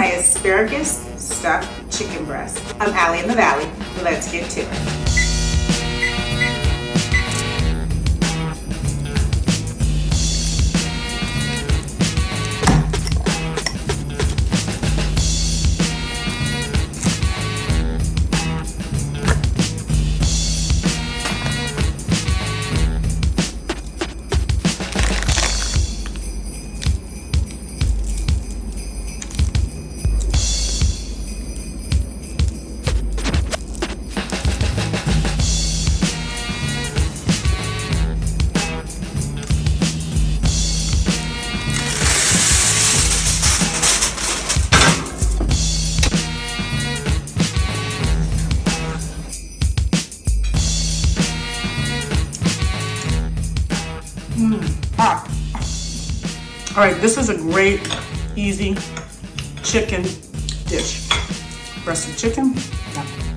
my asparagus stuffed chicken breast. I'm Allie in the Valley. Let's get to it. Hot. All right, this is a great, easy chicken dish. Breast of chicken. Yeah.